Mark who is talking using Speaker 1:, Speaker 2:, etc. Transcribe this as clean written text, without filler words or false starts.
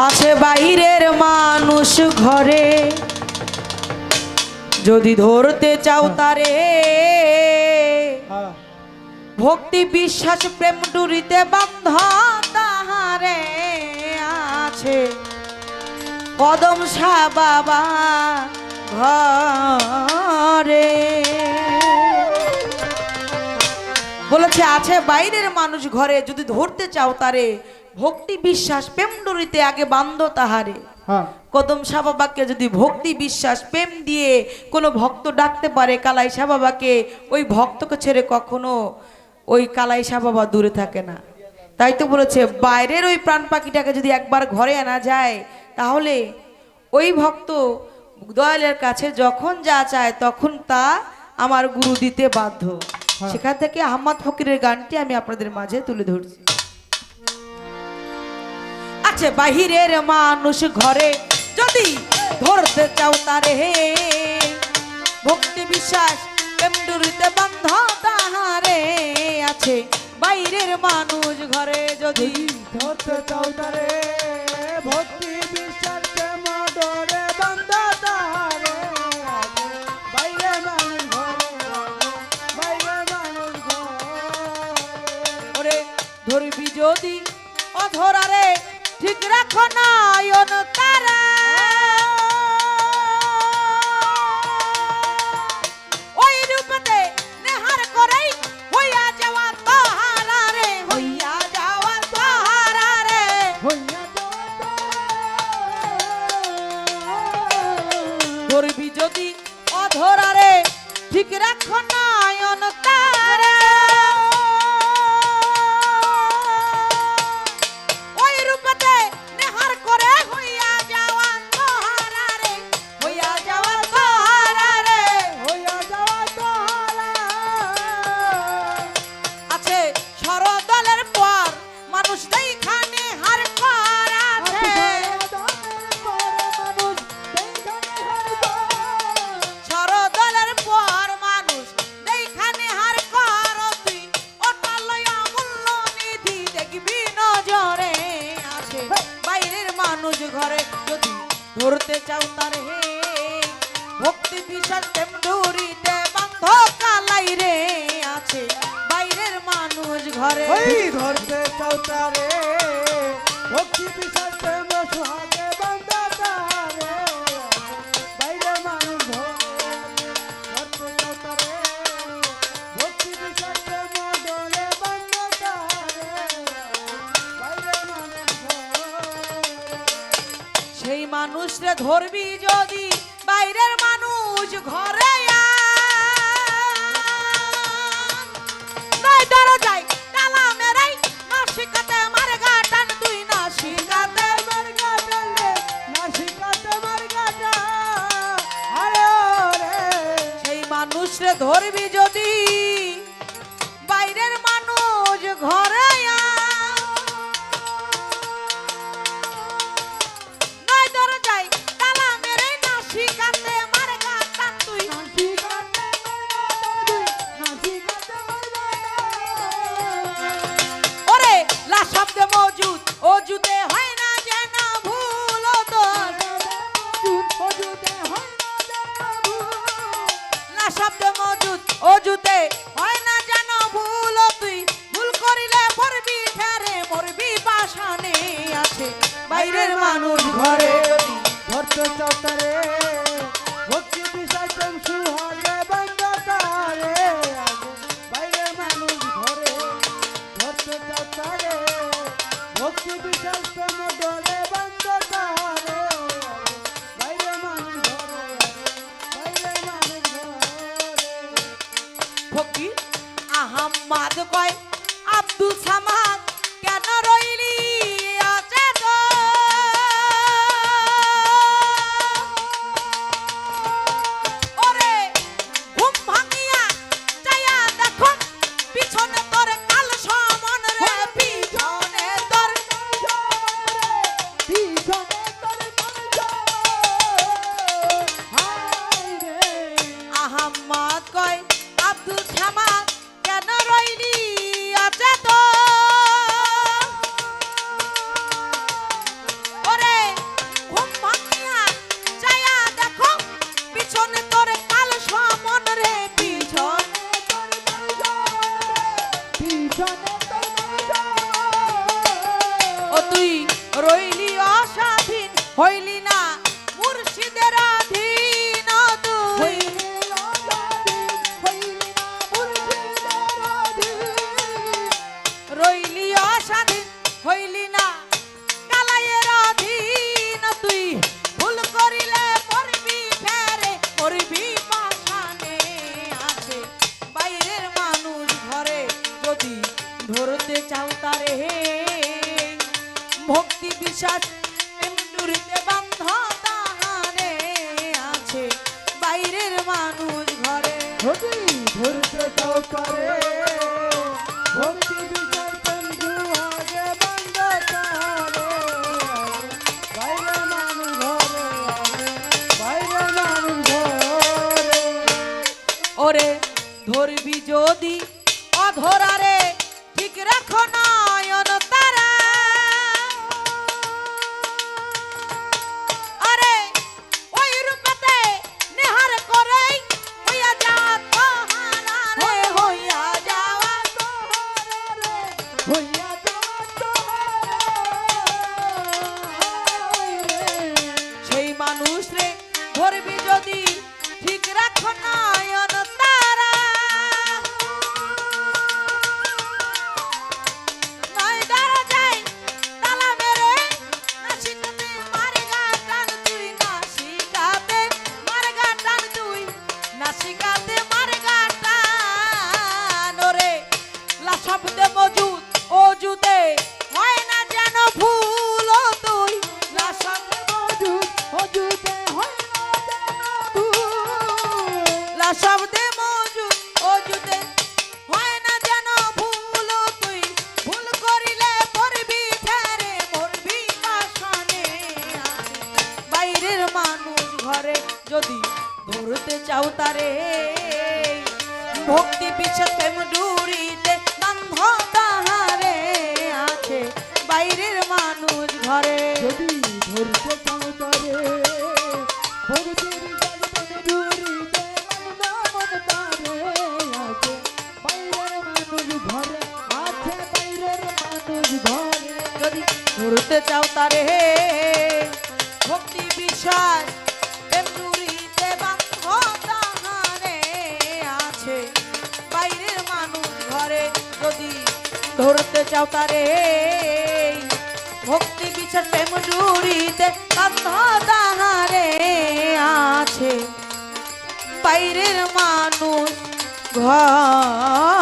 Speaker 1: আছে বাইরের মানুষ ঘরে, যদি ধরতে চাও তারে ভক্তি বিশ্বাস প্রেম ডুরিতে বান্ধ তাহারে আছে কদম শাহ বাবা ঘরে। বলেছে আছে বাইরের মানুষ ঘরে, যদি ধরতে চাও তারে ভক্তি বিশ্বাস প্রেম ডুরিতে আগে বান্ধ তাহারে। কদম শাহ বাবাকে যদি ভক্তি বিশ্বাস প্রেম দিয়ে কোনো ভক্ত ডাকতে পারে কালাই শাহ বাবাকে, ওই ভক্তকে ছেড়ে কখনো ওই কালাই শাহ বাবা দূরে থাকে না। তাই তো বলেছে বাইরের ওই প্রাণ পাখিটাকে যদি একবার ঘরে আনা যায় তাহলে ওই ভক্ত দয়ালের কাছে যখন যা চায় তখন তা আমার গুরু দিতে বাধ্য। সেখান থেকে আহমদ ফকিরের গানটি আমি আপনাদের মাঝে তুলে ধরছি। আছে বাহিরের মানুষ ঘরে, যদি ধরতে চাও তারে ভক্তি বিশ্বাস প্রেম ডুরিতে বান্ধ তাহারে আছে বাইরের মানুষ ঘরে, যদি
Speaker 2: ধরতে চাও তারে ভক্তি বিশ্বাস প্রেম ডোরে বান্ধ তাহারে বাইরে মানুষ ঘরে, বাইরে মানুষ ঘরে।
Speaker 1: ওরে ধরবি যদি অধরারে ঠিক রাখো নয়ন তারা, ওই রূপতে নেহার করেই হইয়া যাওয়া তাহারা রে, হইয়া যাওয়া তাহারা রে। ধরবি যদি অধরারে ঠিক রাখো নয়ন তারা, ঘরে যদি ধরতে চাও তারে ভক্তি বিশ্বাস প্রেম ডুরিতে বান্ধ কালাই রে আছে বাইরের মানুষ ঘরে।
Speaker 2: ধরতে চাও তারে ভক্তি বিশ্বাস প্রেম সুহাগে বান্ধ তাহারে বাইরে মানুষ ঘরে। ধরতে চাও তারে ভক্তি বিশ্বাস প্রেম ডোরে বান্ধ তাহারে বাইরে মানুষ ঘরে।
Speaker 1: সেই মানুষরে ধরবি যদি বাইরের মানুষ ঘরে নয় ধরা যায় তালা মেরাই নাসিকাতে মার গাটান, তুই নাসিকাতে
Speaker 2: মার গাটান রে নাসিকাতে মার গাটা আরে ওরে।
Speaker 1: সেই মানুষরে ধরবি যদি বাইরের মানুষ ঘরে শব্দে মজুদ অজুতে হয় না যেন ভুল, না শব্দে মজুদ অজুতে হয় না যেন ভুল, তুই ভুল করিলে পড়বি ঠেরে মরবি পাশানে আছে বাইরের মানুষ ঘরে।
Speaker 2: ধরতে চাও তারে ভক্তি বিশ্বাস প্রেম সুহাগে বান্ধ তাহারে বাইরে মানুষ ঘরে। ধরতে চাও তারে ভক্তি বিশ্বাস প্রেম ডোরে বান্ধ তাহারে বাইরে মানুষ ঘরে, বাইরে মানুষ ঘরে।
Speaker 1: ফকির আহম্মদ কয় আব্দুল সামাদ কেন রইলি অচেতন, ওরে ঘুম ভাঙিয়া যাইয়া দেখো পিছনে তোর কাল সমন রে, পিছনে তোর আহম্মদ কয় আব্দুল সামাদ কেন রইলি অচেতন, রইলি অস্বাধীন হইলি না মুর্শিদের অধীন তুই রইলি অস্বাধীন হইলি না কালাইয়ের অধীন তুই ভুল করিলে মরবি ফেরে মরবি পাশানে আছে বাইরের মানুষ ঘরে যদি ধরতে চাও তারে ভক্তি বিশ্বাস এমডুরিতে বান্ধ তাহারে আছে বাইরের মানুষ ঘরে
Speaker 2: যদি ধরতে চাও তারে ভক্তি বিচার বন্ধু আগে বন্ধ তারে বাইরে মানুষ ঘরে বাইরে মানুষ ঘরে
Speaker 1: ওরে ধরবি যদি অধরারে ঠিক রাখো নয়ন তারা আরে ওই রূপতে নেহার করে হইয়া যাওয়া তোহারা রে হইয়া যাওয়া
Speaker 2: তোহারে হইয়া যাওয়া তোহারে
Speaker 1: সেই মানুষ রে ধরবি যদি ঠিক রাখো নয়ন তারা নয় দাঁড়া যায় তালা মেরে নাসিকাতে মারে গা টান তুই নাসিকাতে মারে গা টান তুই নাসিকাতে মারে গা টান ওরে লা শব্দে মজুদ অজুদে হয় না যেন ভুল ও তুই লা শব্দে
Speaker 2: মজুদ হজুদে হয় না যেন ভুল
Speaker 1: লা শব্দে মজুদ অজুদে হয় না যেন ভুল ও তুই ভুল করিলে পড়বি ফেরে মরবি পাশানে বাইরের মানুষ ঘরে যদি ধরতে চাও তারে ভক্তি বিশ্বাস প্রেম ডুরিতে বান্ধ তাহারে আছে বাইরের মানুষ ঘরে
Speaker 2: যদি ধরতে চাও তারে ভক্তি বিচার বন্ধু হৃদে মন তারে আছে বাইরের মানুষ ঘরে আছে বাইরের মানুষ ঘরে
Speaker 1: যদি ধরতে চাও তারে ভক্তি বিশ্বাস এমডুরিতে বান্ধ তাহারে আছে বাইরের মানুষ ঘরে যদি ধরতে চাও তারে ভক্তি বিশ্বাস এমডুরিতে বান্ধ তাহারে আছে বাইরের মানুষ ঘর